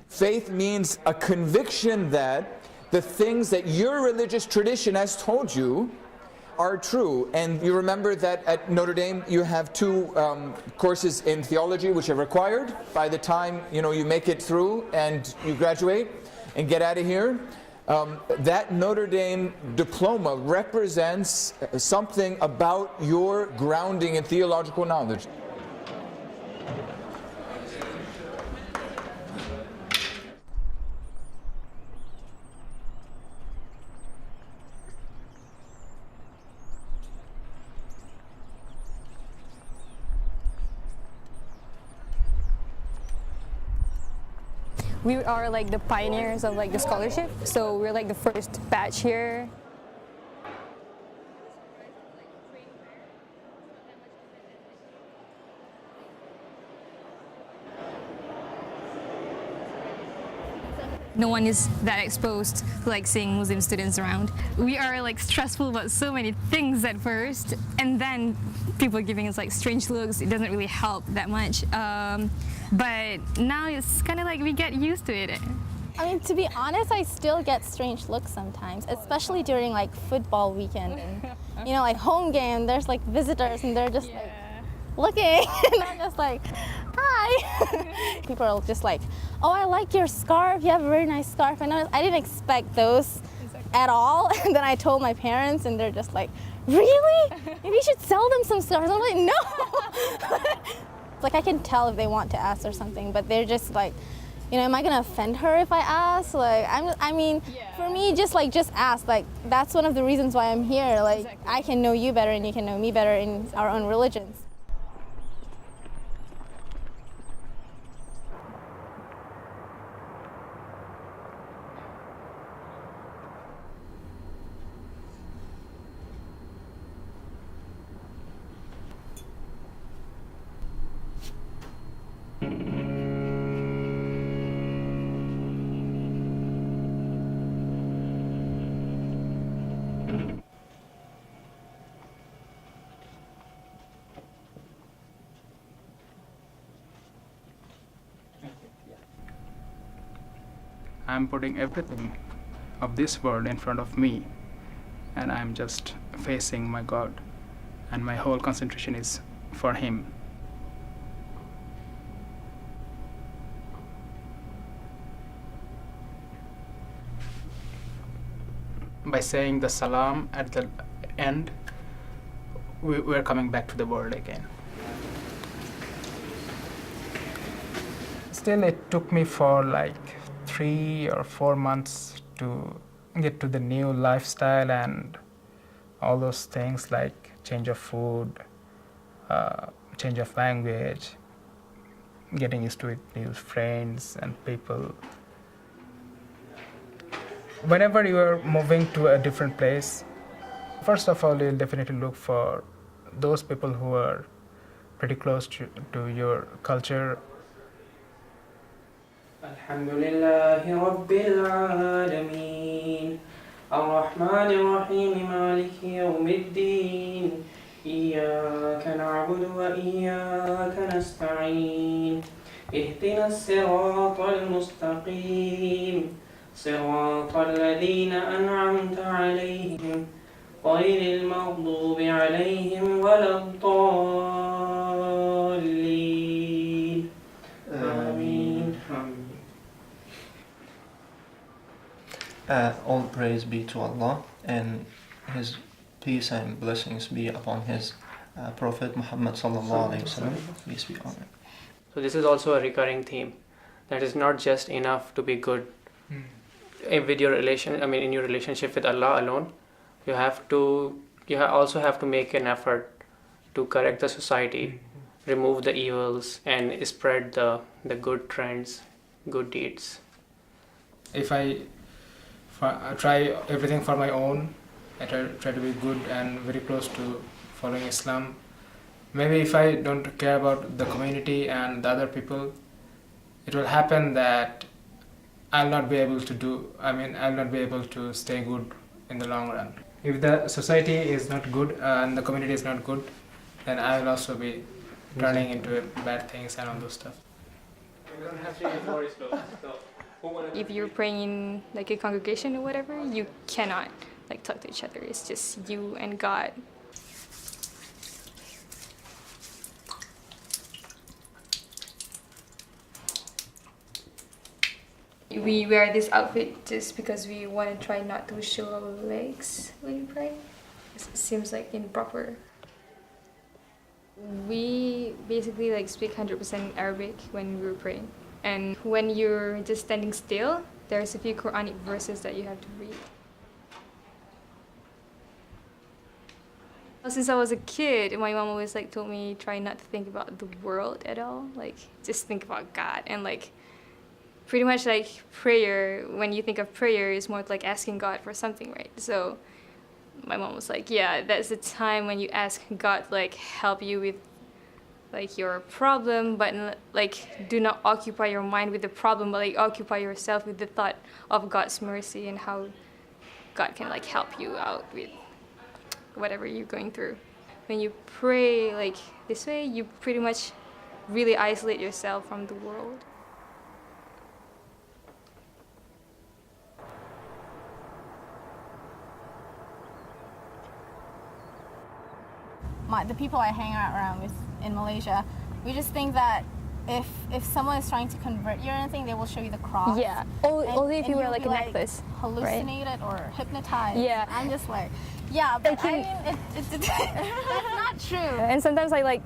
Faith means a conviction that the things that your religious tradition has told you are true. And you remember that at Notre Dame you have two courses in theology which are required by the time you make it through and you graduate and get out of here. That Notre Dame diploma represents something about your grounding in theological knowledge. We are like the pioneers of like the scholarship, so we're like the first batch here. No one is that exposed to like seeing Muslim students around. We are like stressful about so many things at first, and then people giving us like strange looks. It doesn't really help that much. But now it's kind of like we get used to it. I mean, to be honest, I still get strange looks sometimes, especially during like football weekend and like home game. There's like visitors and they're just like looking, and I'm just like, hi. People are just like, oh, I like your scarf. You have a very nice scarf. I didn't expect those at all. And then I told my parents, and they're just like, really? Maybe you should sell them some scarves. I'm like, no. Like I can tell if they want to ask or something, but they're just like, am I gonna offend her if I ask? Like, for me, just ask. Like, that's one of the reasons why I'm here. Like, exactly. I can know you better, and you can know me better in our own religions. I'm putting everything of this world in front of me, and I'm just facing my God, and my whole concentration is for Him. By saying the salam at the end, we're coming back to the world again. Still, it took me for like 3 or 4 months to get to the new lifestyle and all those things like change of food, change of language, getting used to it, new friends and people. Whenever you are moving to a different place, first of all, you'll definitely look for those people who are pretty close to your culture. Alhamdulillahi Rabbil Alameen Ar-Rahman Ar-Rahim Maliki Yawmiddin Iyyaka na'budu wa iyyaka nasta'in Ihdina as-sirata al-mustaqim صراط الذين أنعمت عليهم غير المغضوب عليهم ولا الضالين آمين. All praise be to Allah, and His peace and blessings be upon His Prophet Muhammad sallallahu alaihi wasallam. Peace be on him. So this is also a recurring theme, that is not just enough to be good with your in your relationship with Allah alone. You also have to make an effort to correct the society, remove the evils, and spread the good trends, good deeds. If I try everything for my own, I try to be good and very close to following Islam. Maybe if I don't care about the community and the other people, it will happen that I'll not be able to stay good in the long run. If the society is not good and the community is not good, then I will also be turning into bad things and all those stuff. We don't have to use more slow. If you're praying in like a congregation or whatever, you cannot like talk to each other. It's just you and God. We wear this outfit just because we want to try not to show our legs when we pray. It seems like improper. We basically like speak 100% Arabic when we're praying. And when you're just standing still, there's a few Quranic verses that you have to read. Since I was a kid, my mom always like told me try not to think about the world at all. Like just think about God. And like pretty much like prayer, when you think of prayer, is more like asking God for something, right? So my mom was like, yeah, that's the time when you ask God like help you with like your problem, but like do not occupy your mind with the problem, but like occupy yourself with the thought of God's mercy and how God can like help you out with whatever you're going through. When you pray like this way, you pretty much really isolate yourself from the world. The people I hang out around with in Malaysia, we just think that if someone is trying to convert you or anything, they will show you the cross. Yeah, only if you wear you'll like be, a necklace, hallucinated or hypnoptized. Yeah. I'm just like, yeah, but I mean, that's not true. And sometimes I like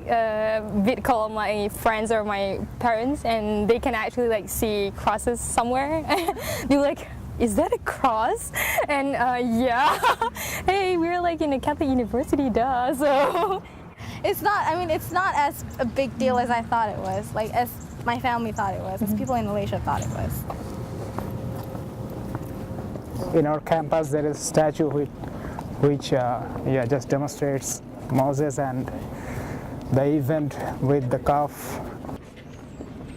vid call my friends or my parents, and they can actually like see crosses somewhere. They're like, is that a cross? And yeah, hey, we're like in a Catholic university, duh. So It's not. I mean, it's not as a big deal as I thought it was. Like as my family thought it was, as people in Malaysia thought it was. In our campus, there is a statue which just demonstrates Moses and the event with the calf.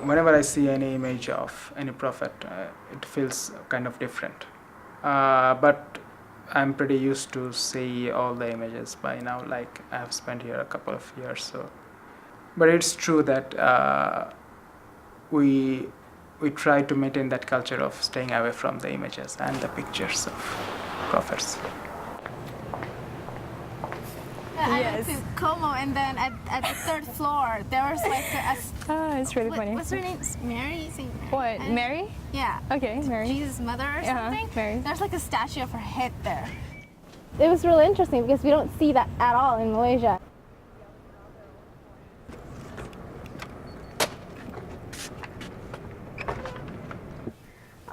Whenever I see any image of any prophet, it feels kind of different. But I'm pretty used to see all the images by now. Like I have spent here a couple of years, so. But it's true that we try to maintain that culture of staying away from the images and the pictures of prophets. I went to Como, and then at the third floor, there was like it's really funny. What's her name? Mary? What, Mary? Yeah. Okay, Mary. Jesus' mother or something. Mary. There's like a statue of her head there. It was really interesting because we don't see that at all in Malaysia.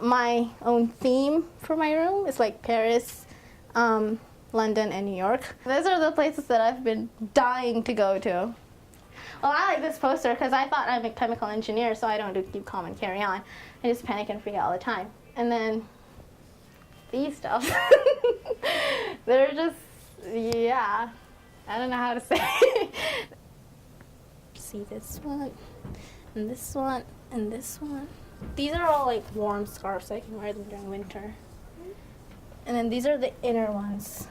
My own theme for my room is like Paris, London, and New York. Those are the places that I've been dying to go to. Well, I like this poster because I thought I'm a chemical engineer, so I don't do keep calm and carry on. I just panic and freak out all the time. And then these stuff, they're just, yeah, I don't know how to say. See this one, and this one, and this one. These are all like warm scarves, so I can wear them during winter. And then these are the inner ones.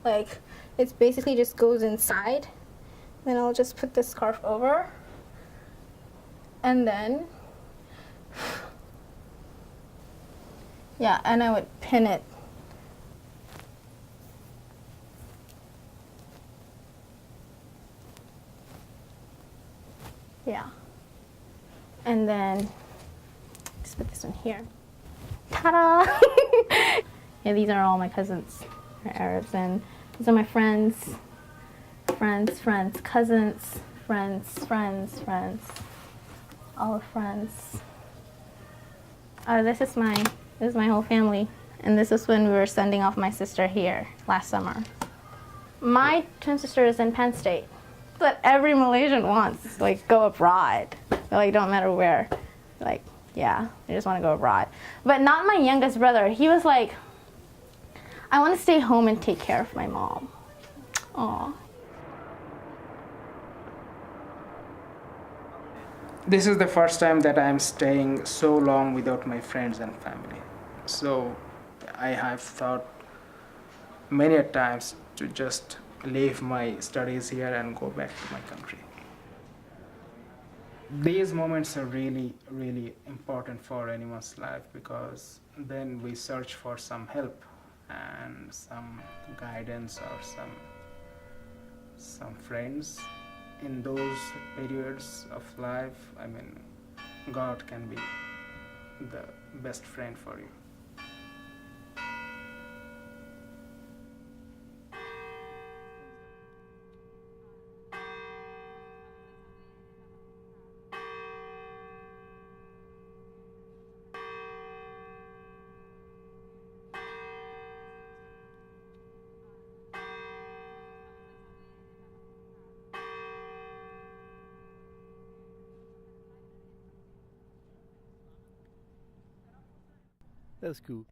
Like, it's basically just goes inside. Then I'll just put this scarf over. And then, yeah, and I would pin it. Yeah. And then, just put this one here. Ta-da! Yeah, these are all my cousins. They're Arabs, and these are my friends. Friends, cousins, friends, all friends. This is my whole family, and this is when we were sending off my sister here last summer. My twin sister is in Penn State. That every Malaysian wants, like, go abroad. Like, don't matter where. Like, yeah, they just want to go abroad. But not my youngest brother. He was like, I want to stay home and take care of my mom. Aw. This is the first time that I'm staying so long without my friends and family. So I have thought many a times to just leave my studies here and go back to my country. these moments are really, really important for anyone's life, because then we search for some help and some guidance or some friends. In those periods of life, I mean, God can be the best friend for you. That was cool.